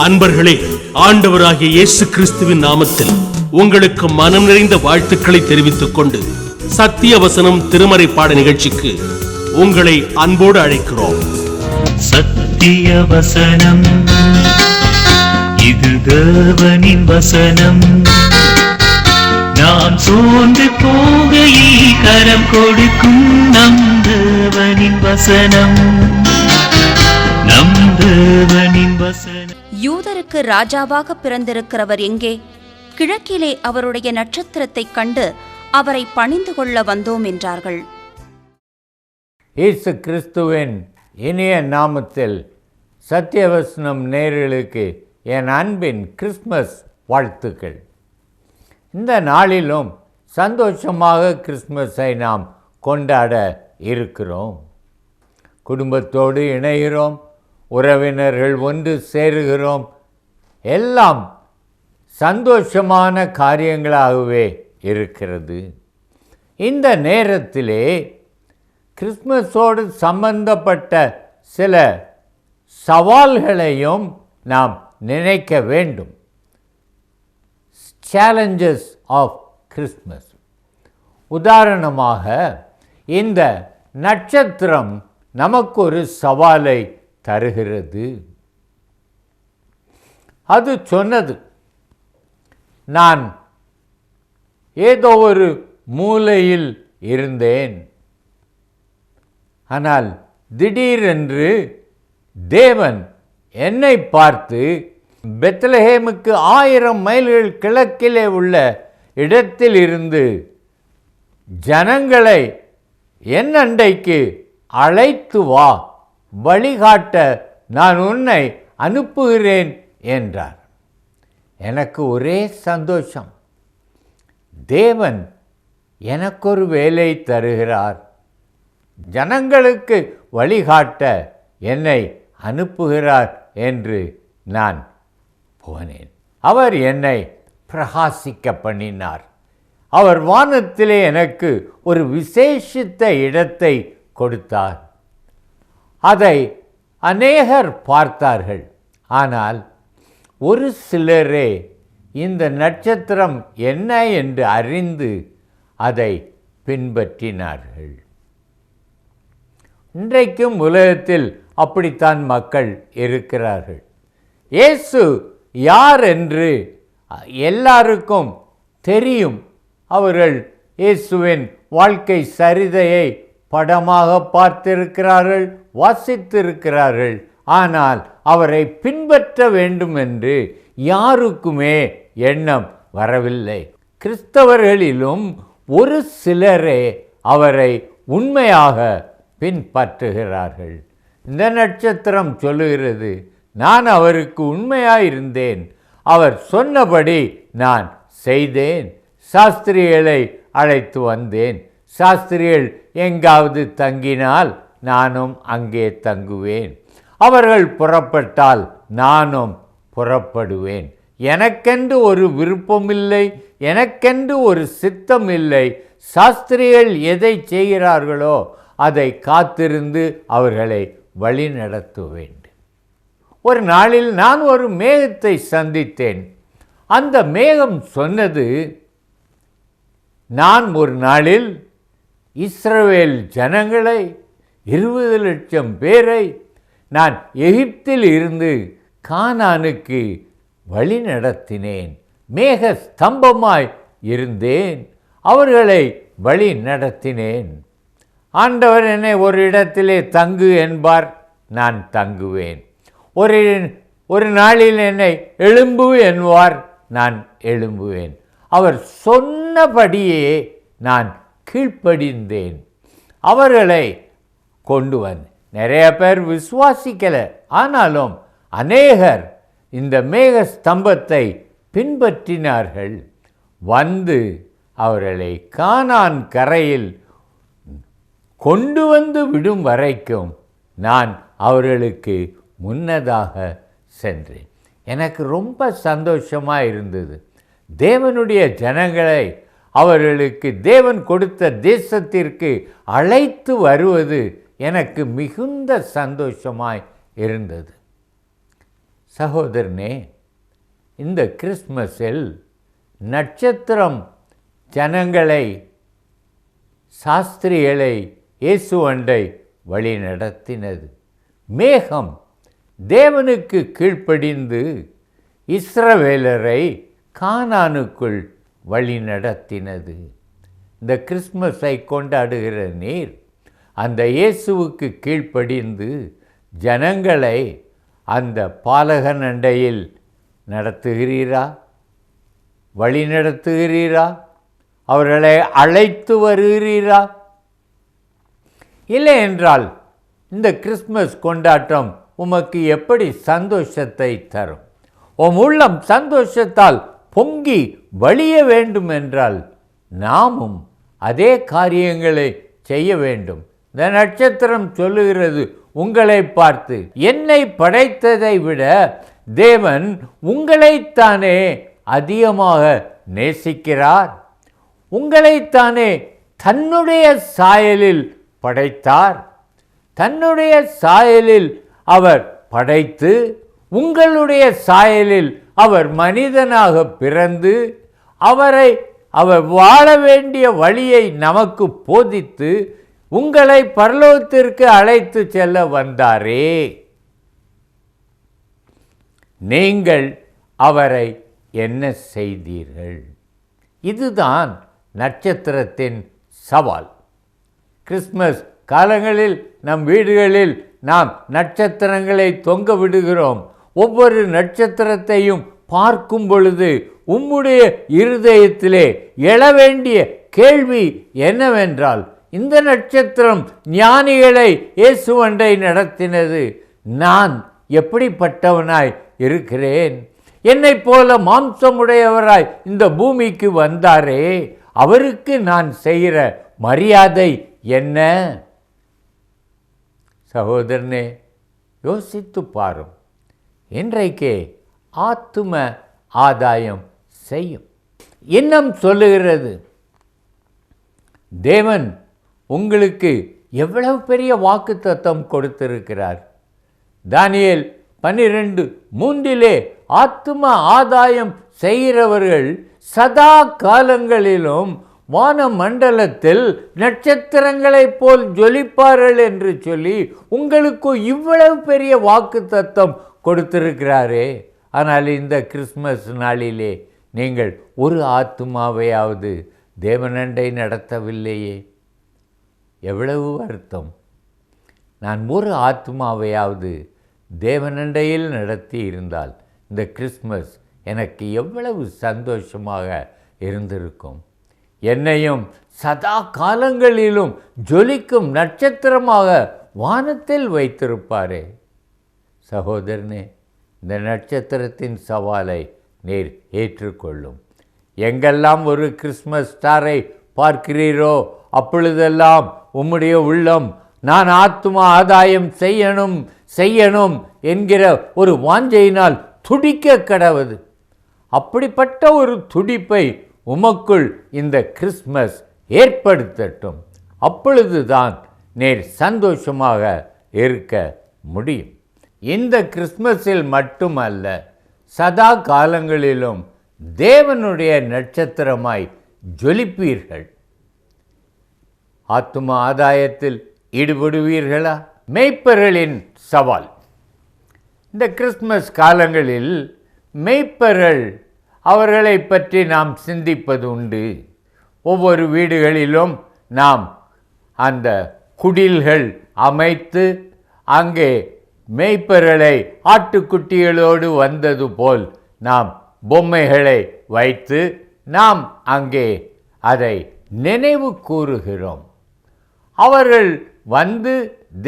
அன்பர்களே, ஆண்டவராகிய இயேசு கிறிஸ்துவின் நாமத்தில் உங்களுக்கு மனம் நிறைந்த வாழ்த்துக்களை தெரிவித்துக் கொண்டு சத்திய வசனம் திருமறை பாட நிகழ்ச்சிக்கு உங்களை அன்போடு அழைக்கிறோம். சத்திய வசனம், இது தேவனின் வசனம். நாம் சோர்ந்து போகையில் கரம் கொடுக்கும் நம் தேவனின் வசனம், நம் தேவனின் வசனம். யூதருக்கு ராஜாவாக பிறந்திருக்கிறவர் எங்கே? கிழக்கிலே அவருடைய நட்சத்திரத்தைக் கண்டு அவரை பணிந்து கொள்ள வந்தோம் என்றார்கள். இயேசு கிறிஸ்துவின் இனிய நாமத்தில் சத்தியவசனம் நேயர்களுக்கு என் அன்பின் கிறிஸ்மஸ் வாழ்த்துக்கள். இந்த நாளிலும் சந்தோஷமாக கிறிஸ்மஸை நாம் கொண்டாட இருக்கிறோம். குடும்பத்தோடு இணைகிறோம், உறவினர்கள் ஒன்று சேருகிறோம். எல்லாம் சந்தோஷமான காரியங்களாகவே இருக்கிறது. இந்த நேரத்திலே கிறிஸ்மஸோடு சம்பந்தப்பட்ட சில சவால்களையும் நாம் நினைக்க வேண்டும். Challenges of Christmas. உதாரணமாக, இந்த நட்சத்திரம் நமக்கு ஒரு சவாலை தருகிறது. அது சொன்னது, நான் ஏதோ ஒரு மூலையில் இருந்தேன், ஆனால் திடீரென்று தேவன் என்னை பார்த்து பெத்லஹேமுக்கு 1000 மைல்கள் கிழக்கிலே உள்ள இடத்தில் இருந்து ஜனங்களை என் அண்டைக்கு அழைத்து வா, வழிகாட்ட நான் உன்னை அனுப்புகிறேன் என்றார். எனக்கு ஒரே சந்தோஷம். தேவன் எனக்கொரு வேலை தருகிறார், ஜனங்களுக்கு வழிகாட்ட என்னை அனுப்புகிறார் என்று நான் போனேன். அவர் என்னை பிரகாசிக்க பண்ணினார். அவர் வானத்திலே எனக்கு ஒரு விசேஷித்த இடத்தை கொடுத்தார். அதை அநேகர் பார்த்தார்கள், ஆனால் ஒரு சிலரே இந்த நட்சத்திரம் என்ன என்று அறிந்து அதை பின்பற்றினார்கள். இன்றைக்கும் உலகத்தில் அப்படித்தான் மக்கள் இருக்கிறார்கள். இயேசு யார் என்று எல்லாருக்கும் தெரியும். அவர்கள் இயேசுவின் வாழ்க்கை சரிதையை படமாக பார்த்திருக்கிறார்கள், வாசித்திருக்கிறார்கள். ஆனால் அவரை பின்பற்ற வேண்டும் என்று யாருக்குமே எண்ணம் வரவில்லை. கிறிஸ்தவர்களிலும் ஒரு சிலரே அவரை உண்மையாக பின்பற்றுகிறார்கள். இந்த நட்சத்திரம் சொல்லுகிறது, நான் அவருக்கு உண்மையாயிருந்தேன், அவர் சொன்னபடி நான் செய்தேன், சாஸ்திரிகளை அழைத்து வந்தேன், சாஸ்திரிகள் எங்காவது தங்கினால் நானும் அங்கே தங்குவேன், அவர்கள் புறப்பட்டால் நானும் புறப்படுவேன். எனக்கென்று ஒரு விருப்பமில்லை, எனக்கென்று ஒரு சித்தம் இல்லை. சாஸ்திரிகள் எதை செய்கிறார்களோ அதை காத்திருந்து அவர்களை வழி நடத்துவேன். ஒரு நாளில் நான் ஒரு மேகத்தை சந்தித்தேன். அந்த மேகம் சொன்னது, நான் ஒரு நாளில் இஸ்ரவேல் ஜனங்களை 20 லட்சம் பேரை நான் எகிப்தில் இருந்து கானானுக்கு வழி நடத்தினேன். மேக ஸ்தம்பமாய் இருந்தேன், அவர்களை வழி நடத்தினேன். ஆண்டவர் என்னை ஒரு இடத்திலே தங்கு என்பார், நான் தங்குவேன். ஒரு நாளில் என்னை எழும்பு என்பார், நான் எழும்புவேன். அவர் சொன்னபடியே நான் கீழ்ப்படிந்தேன். அவர்களை கொண்டு வந்தேன். நிறைய பேர் விசுவாசிக்கலை, ஆனாலும் அநேகர் இந்த மேக ஸ்தம்பத்தை பின்பற்றினார்கள். வந்து அவர்களை கானான் கரையில் கொண்டு வந்து விடும் வரைக்கும் நான் அவர்களுக்கு முன்னதாக சென்றேன். எனக்கு ரொம்ப சந்தோஷமாக இருந்தது. தேவனுடைய ஜனங்களை அவர்களுக்கு தேவன் கொடுத்த தேசத்திற்கு அழைத்து வருவது எனக்கு மிகுந்த சந்தோஷமாய் இருந்தது. சகோதரனே, இந்த கிறிஸ்மஸில் நட்சத்திரம் ஜனங்களை, சாஸ்திரிகளை இயேசு அண்டை வழி நடத்தினது. மேகம் தேவனுக்கு கீழ்ப்படிந்து இஸ்ரவேலரை கானானுக்குள் வழி நடத்தினது. இந்த கிறிஸ்மஸை கொண்டாடுகிற நீர் அந்த இயேசுவுக்கு கீழ்ப்படிந்து ஜனங்களை அந்த பாலகன் அண்டையில் நடத்துகிறீரா? வழி நடத்துகிறீரா? அவர்களை அழைத்து வருகிறீரா? இல்லை என்றால் இந்த கிறிஸ்மஸ் கொண்டாட்டம் உமக்கு எப்படி சந்தோஷத்தை தரும்? உம் உள்ளம் சந்தோஷத்தால் பொங்கி வழிய வேண்டும் என்றால் நாமும் அதே காரியங்களை செய்ய வேண்டும். இந்த நட்சத்திரம் சொல்லுகிறது உங்களை பார்த்து, என்னை படைத்ததை விட தேவன் உங்களைத்தானே அதிகமாக நேசிக்கிறார். உங்களைத்தானே தன்னுடைய சாயலில் படைத்தார். தன்னுடைய சாயலில் அவர் படைத்து உங்களுடைய சாயலில் அவர் மனிதனாக பிறந்து அவர் வாழ வேண்டிய வழியை நமக்கு போதித்து உங்களை பரலோகத்திற்கு அழைத்து செல்ல வந்தாரே. நீங்கள் அவரை என்ன செய்தீர்கள்? இதுதான் நட்சத்திரத்தின் சவால். கிறிஸ்மஸ் காலங்களில் நம் வீடுகளில் நாம் நட்சத்திரங்களை தொங்க விடுகிறோம். ஒவ்வொரு நட்சத்திரத்தையும் பார்க்கும் பொழுது உம்முடைய இருதயத்திலே எழ வேண்டிய கேள்வி என்னவென்றால், இந்த நட்சத்திரம் ஞானிகளை இயேசுவண்டை நடத்தினது. நான் எப்படிப்பட்டவனாய் இருக்கிறேன்? என்னைப் போல மாம்சமுடையவராய் இந்த பூமிக்கு வந்தாரே, அவருக்கு நான் செய்கிற மரியாதை என்ன? சகோதரனே, யோசித்து பாரும். இன்றைக்கே ஆத்தும ஆதாயம் செய்யும். இன்னும் சொல்லுகிறது, தேவன் உங்களுக்கு எவ்வளவு பெரிய வாக்குத்தத்தம் கொடுத்திருக்கிறார். தானியேல் 12:3 ஆத்தும ஆதாயம் செய்கிறவர்கள் சதா காலங்களிலும் வான மண்டலத்தில் நட்சத்திரங்களைப் போல் ஜொலிப்பார்கள் என்று சொல்லி உங்களுக்கு இவ்வளவு பெரிய வாக்குத்தத்தம் கொடுத்திருக்கிறாரே. ஆனால் இந்த கிறிஸ்மஸ் நாளிலே நீங்கள் ஒரு ஆத்துமாவையாவது தேவனண்டை நடத்தவில்லையே. எவ்வளவு வருத்தம்! நான் ஒரு ஆத்துமாவையாவது தேவனண்டையில் நடத்தி இருந்தால் இந்த கிறிஸ்மஸ் எனக்கு எவ்வளவு சந்தோஷமாக இருந்திருக்கும். என்னையும் சதா காலங்களிலும் ஜொலிக்கும் நட்சத்திரமாக வானத்தில் வைத்திருப்பாரே. சகோதரனே, இந்த நட்சத்திரத்தின் சவாலை நீர் ஏற்றுக்கொள்ளும். எங்கெல்லாம் ஒரு கிறிஸ்மஸ் ஸ்டாரை பார்க்கிறீரோ அப்பொழுதெல்லாம் உம்முடைய உள்ளம் நான் ஆத்தும ஆதாயம் செய்யணும் என்கிற ஒரு வாஞ்சையினால் துடிக்க கடவது. அப்படிப்பட்ட ஒரு துடிப்பை உமக்குள் இந்த கிறிஸ்மஸ் ஏற்படுத்தட்டும். அப்பொழுதுதான் நீர் சந்தோஷமாக இருக்க முடியும். இந்த கிறிஸ்மஸில் மட்டுமல்ல, சதா காலங்களிலும் தேவனுடைய நட்சத்திரமாய் ஜொலிப்பீர்கள். ஆத்தும ஆதாயத்தில் ஈடுபடுவீர்களா? மேய்ப்பர்களின் சவால். இந்த கிறிஸ்மஸ் காலங்களில் மேய்ப்பர்கள் அவர்களை பற்றி நாம் சிந்திப்பது உண்டு. ஒவ்வொரு வீடுகளிலும் நாம் அந்த குடில்கள் அமைத்து அங்கே மேய்ப்பர்களை ஆட்டுக்குட்டிகளோடு வந்தது போல் நாம் பொம்மைகளை வைத்து நாம் அங்கே அதை நினைவு கூறுகிறோம். அவர்கள் வந்து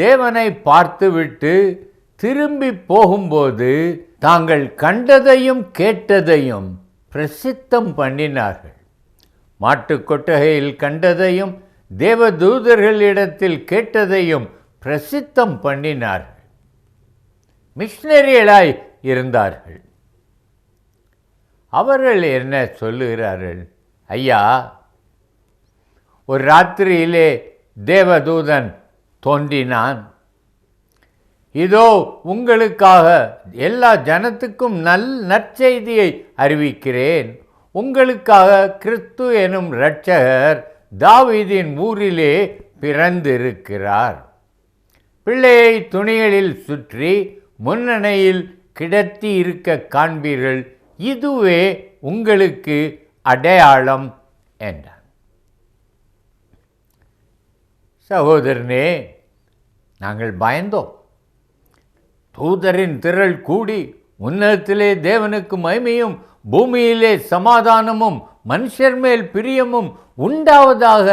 தேவனை பார்த்துவிட்டு திரும்பி போகும்போது தாங்கள் கண்டதையும் கேட்டதையும் பிரசித்தம் பண்ணினார்கள். மாட்டுக் கொட்டகையில் கண்டதையும் தேவதூதர்களிடத்தில் கேட்டதையும் பிரசித்தம் பண்ணினார்கள். மிஷனரிகளாய் இருந்தார்கள். அவர்கள் என்ன சொல்லுகிறார்கள்? ஐயா, ஒரு ராத்திரியிலே தேவதூதன் தோன்றினான். இதோ உங்களுக்காக எல்லா ஜனத்துக்கும் நற்செய்தியை அறிவிக்கிறேன். உங்களுக்காக கிறிஸ்து எனும் இரட்சகர் தாவீதின் ஊரிலே பிறந்திருக்கிறார். பிள்ளையை துணிகளில் சுற்றி முன்னணையில் கிடத்தி இருக்க காண்பீர்கள். இதுவே உங்களுக்கு அடையாளம் என்றார். சகோதரனே, நாங்கள் பயந்தோம். தூதரின் திரள் கூடி உன்னதத்திலே தேவனுக்கு மகிமையும் பூமியிலே சமாதானமும் மனுஷர் மேல் பிரியமும் உண்டாவதாக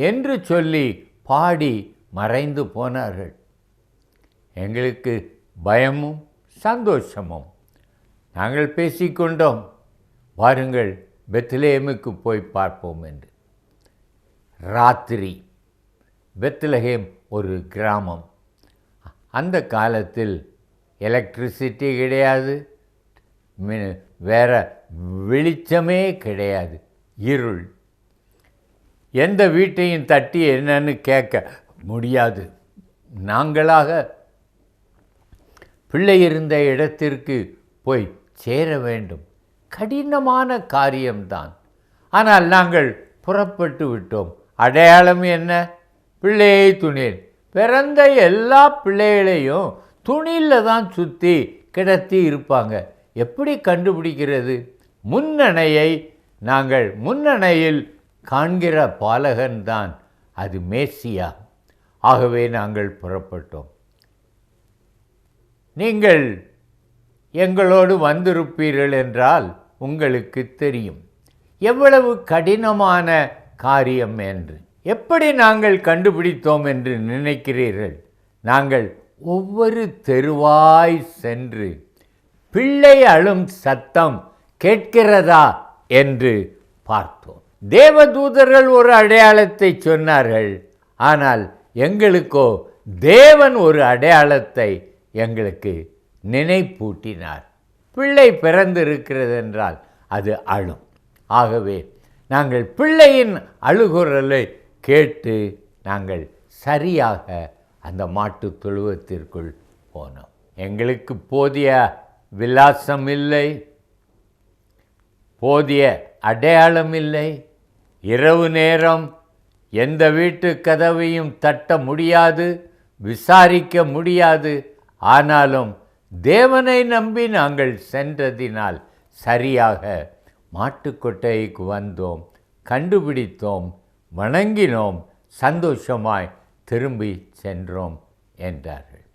என்று சொல்லி பாடி மறைந்து போனார்கள். எங்களுக்கு பயமும் சந்தோஷமும். நாங்கள் பேசிக்கொண்டோம், வாருங்கள் பெத்லகேமுக்கு போய் பார்ப்போம் என்று. ராத்திரி. பெத்லகேம் ஒரு கிராமம். அந்த காலத்தில் எலக்ட்ரிசிட்டி கிடையாது, வேற வெளிச்சமே கிடையாது, இருள். எந்த வீட்டையும் தட்டி என்னன்னு கேட்க முடியாது. நாங்களாக பிள்ளை இருந்த இடத்திற்கு போய் சேர வேண்டும். கடினமான காரியம்தான். ஆனால் நாங்கள் புறப்பட்டு விட்டோம். அடையாளம் என்ன? பிள்ளையை துணியில். பிறந்த எல்லா பிள்ளைகளையும் துணியில் தான் சுற்றி கிடத்தி இருப்பாங்க. எப்படி கண்டுபிடிக்கிறது? முன்னணையை நாங்கள் முன்னணையில் காண்கிற பாலகன்தான் அது மேசியா. ஆகவே நாங்கள் புறப்பட்டோம். நீங்கள் எங்களோடு வந்திருப்பீர்கள் என்றால் உங்களுக்கு தெரியும் எவ்வளவு கடினமான காரியம் என்று. எப்படி நாங்கள் கண்டுபிடித்தோம் என்று நினைக்கிறீர்கள்? நாங்கள் ஒவ்வொரு தெருவாய் சென்று பிள்ளை அழும் சத்தம் கேட்கிறதா என்று பார்த்தோம். தேவதூதர்கள் ஒரு அடையாளத்தை சொன்னார்கள். ஆனால் எங்களுக்கோ தேவன் ஒரு அடையாளத்தை எங்களுக்கு நினைப்பூட்டினார். பிள்ளை பிறந்திருக்கிறது என்றால் அது அழும். ஆகவே நாங்கள் பிள்ளையின் அழுகுரலை கேட்டு நாங்கள் சரியாக அந்த மாட்டுத் தொழுவத்திற்குள் போனோம். எங்களுக்கு போதிய விலாசம் இல்லை, போதிய அடையாளம் இல்லை. இரவு நேரம் எந்த வீட்டு கதவையும் தட்ட முடியாது, விசாரிக்க முடியாது. ஆனாலும் தேவனை நம்பி நாங்கள் சென்றதினால் சரியாக மாட்டுக்கொட்டைக்கு வந்தோம், கண்டுபிடித்தோம், வணங்கினோம், சந்தோஷமாய் திரும்பி சென்றோம் என்றார்கள்.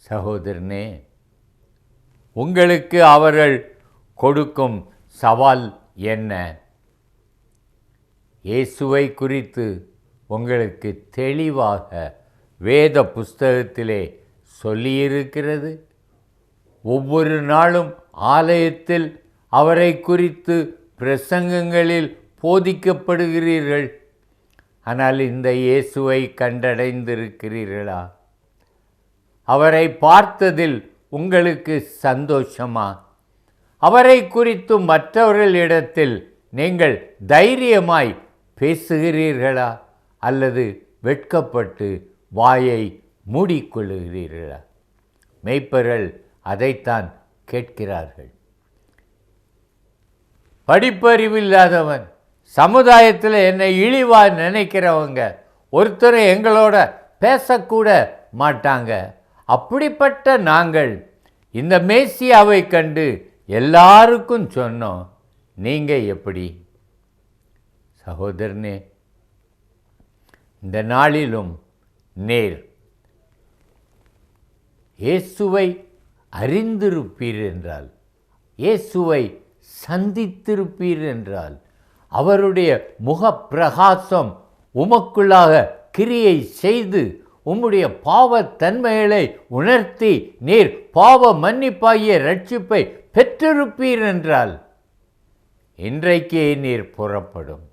சகோதரனே, உங்களுக்கு அவர்கள் கொடுக்கும் சவால் என்ன? இயேசுவை குறித்து உங்களுக்கு தெளிவாக வேத புஸ்தகத்திலே சொல்லியிருக்கிறது. ஒவ்வொரு நாளும் ஆலயத்தில் அவரை குறித்து பிரசங்கங்களில் போதிக்கப்படுகிறீர்கள். ஆனால் இந்த இயேசுவை கண்டடைந்திருக்கிறீர்களா? அவரை பார்த்ததில் உங்களுக்கு சந்தோஷமா? அவரை குறித்து மற்றவர்களிடத்தில் நீங்கள் தைரியமாய் பேசுகிறீர்களா? அல்லது வெட்கப்பட்டு வாயை மூடிக்கொள்ளுகிறீர்களா? மேய்ப்பர்கள் அதைத்தான் கேட்கிறார்கள். படிப்பறிவில்லாதவன், சமுதாயத்தில் என்னை இழிவா நினைக்கிறவங்க ஒருத்தரை எங்களோட பேசக்கூட மாட்டாங்க. அப்படிப்பட்ட நாங்கள் இந்த மேசியாவை கண்டு எல்லாருக்கும் சொன்னோம். நீங்கள் எப்படி? சகோதரனே, இந்த நாளிலும் நேர் இயேசுவை அறிந்திருப்பீர் என்றால், இயேசுவை சந்தித்திருப்பீர் என்றால், அவருடைய முகப்பிரகாசம் உமக்குள்ளாக கிரியை செய்து உம்முடைய பாவத்தன்மைகளை உணர்த்தி நீர் பாவ மன்னிப்பாகிய ரட்சிப்பை பெற்றிருப்பீர் என்றால் இன்றைக்கே நீர் புறப்படும்.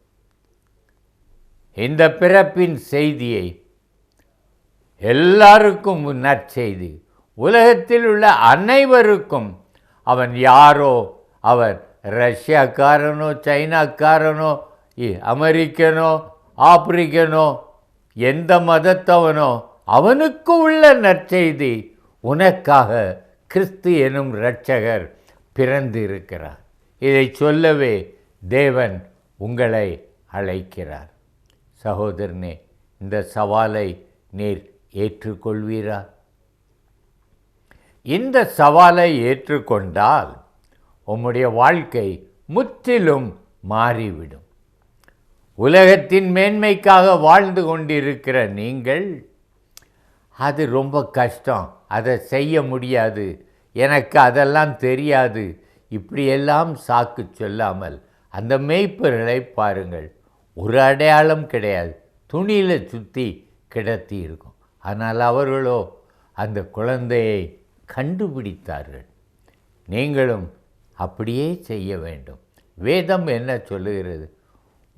இந்த பிறப்பின் செய்தியை எல்லாருக்கும் நற்செய்தி, உலகத்தில் உள்ள அனைவருக்கும். அவன் யாரோ, அவர் ரஷ்யாக்காரனோ, சைனாக்காரனோ, அமெரிக்கனோ, ஆப்பிரிக்கனோ, எந்த மதத்தவனோ, அவனுக்கு உள்ள நற்செய்தி, உனக்காக கிறிஸ்து எனும் இரட்சகர் பிறந்திருக்கிறார். இதை சொல்லவே தேவன் உங்களை அழைக்கிறார். சகோதரனே, இந்த சவாலை நீர் ஏற்றுக்கொள்வீரா? இந்த சவாலை ஏற்றுக்கொண்டால் உம்முடைய வாழ்க்கை முற்றிலும் மாறிவிடும். உலகத்தின் மேன்மைக்காக வாழ்ந்து கொண்டிருக்கிற நீங்கள், அது ரொம்ப கஷ்டம், அதை செய்ய முடியாது, எனக்கு அதெல்லாம் தெரியாது, இப்படியெல்லாம் சாக்கு சொல்லாமல் அந்த மேய்ப்பர்களை பாருங்கள். ஒரு அடையாளம் கிடையாது, துணியில் சுற்றி கிடத்தி இருக்கும். ஆனால் அவர்களோ அந்த குழந்தையை கண்டுபிடித்தார்கள். நீங்களும் அப்படியே செய்ய வேண்டும். வேதம் என்ன சொல்லுகிறது?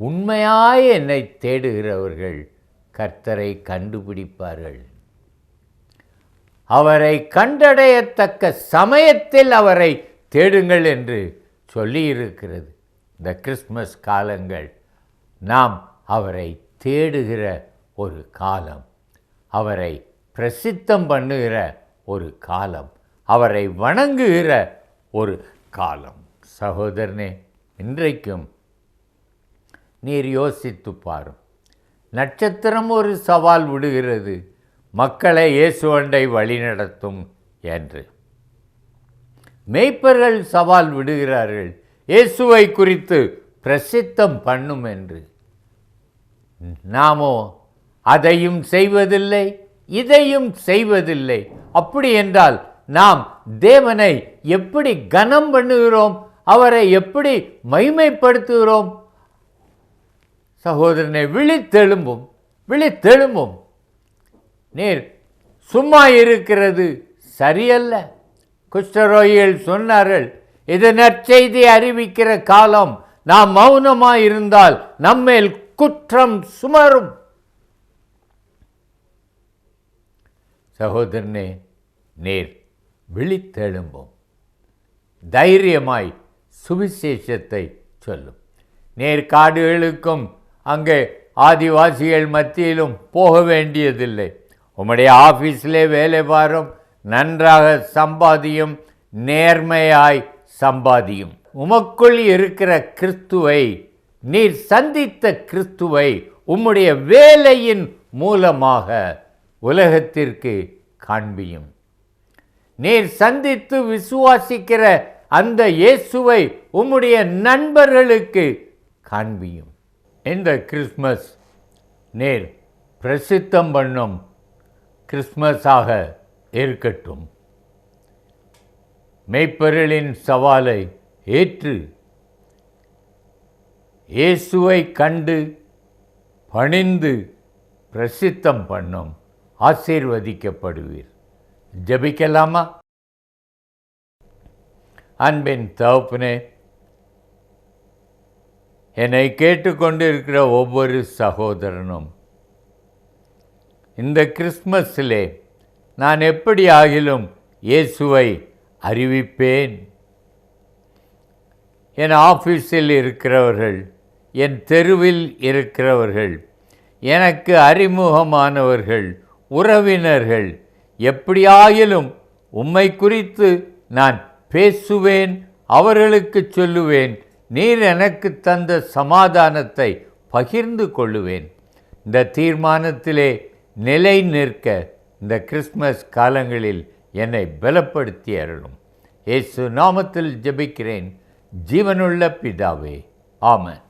உண்மையாய் என்னை தேடுகிறவர்கள் கர்த்தரை கண்டுபிடிப்பார்கள். அவரை கண்டடையத்தக்க சமயத்தில் அவரை தேடுங்கள் என்று சொல்லியிருக்கிறது. இந்த கிறிஸ்மஸ் காலங்கள் நாம் அவரை தேடுகிற ஒரு காலம், அவரை பிரசித்தம் பண்ணுகிற ஒரு காலம், அவரை வணங்குகிற ஒரு காலம். சகோதரனே, இன்றைக்கும் நீர் யோசித்து பாரும். நட்சத்திரம் ஒரு சவால் விடுகிறது, மக்களை இயேசுவண்டை வழிநடத்தும் என்று. மேய்ப்பர்கள் சவால் விடுகிறார்கள், இயேசுவை குறித்து பிரசித்தம் பண்ணும் என்று. நாமோ அதையும் செய்வதில்லை, இதையும் செய்வதில்லை. அப்படி என்றால் நாம் தேவனை எப்படி கனம் பண்ணுகிறோம், அவரை எப்படி மகிமைப்படுத்துகிறோம்? சகோதரனை, விழித்தெழும்பும், விழித்தெழும்பும். நீர் சும்மா இருக்கிறது சரியல்ல. குஷ்டரோகிகள் சொன்னார்கள், இது நற்செய்தி அறிவிக்கிற காலம், நாம் மௌனமாய் இருந்தால் நம்மேல் குற்றம் சுமரும். சகோதரனே, நீர் விழித்தெழும்பும், தைரியமாய் சுவிசேஷத்தை சொல்லும். நேர் காடுகளுக்கும் அங்கே ஆதிவாசிகள் மத்தியிலும் போக வேண்டியதில்லை. உம்முடைய ஆஃபீஸிலே வேலை பாரும், நன்றாக சம்பாதியும், நேர்மையாய் சம்பாதியும். உமக்குள் இருக்கிற கிறிஸ்துவை, நீர் சந்தித்த கிறிஸ்துவை உம்முடைய வேலையின் மூலமாக உலகத்திற்கு காண்பியும். நீர் சந்தித்து விசுவாசிக்கிற அந்த இயேசுவை உம்முடைய நண்பர்களுக்கு காண்பியும். இந்த கிறிஸ்மஸ் நீர் பிரசித்தம் பண்ணும் கிறிஸ்மஸாக இருக்கட்டும். மேய்ப்பர்களின் சவாலை ஏற்று இயேசுவை கண்டு பணிந்து பிரசித்தம் பண்ணும், ஆசீர்வதிக்கப்படுவீர். ஜெபிக்கலாமா? அன்பின் தகப்பனே, என்னை கேட்டுக்கொண்டிருக்கிற ஒவ்வொரு சகோதரனும் இந்த கிறிஸ்மஸிலே நான் எப்படி ஆகிலும் இயேசுவை அறிவிப்பேன். என் ஆஃபீஸில் இருக்கிறவர்கள், என் தெருவில் இருக்கிறவர்கள், எனக்கு அறிமுகமானவர்கள், உறவினர்கள், எப்படியாயிலும் உம்மை குறித்து நான் பேசுவேன், அவர்களுக்கு சொல்லுவேன். நீர் எனக்கு தந்த சமாதானத்தை பகிர்ந்து கொள்ளுவேன். இந்த தீர்மானத்திலே நிலை நிற்க இந்த கிறிஸ்மஸ் காலங்களில் என்னை பலப்படுத்தி அருளும். இயேசு நாமத்தில் ஜெபிக்கிறேன், ஜீவனுள்ள பிதாவே, ஆமென்.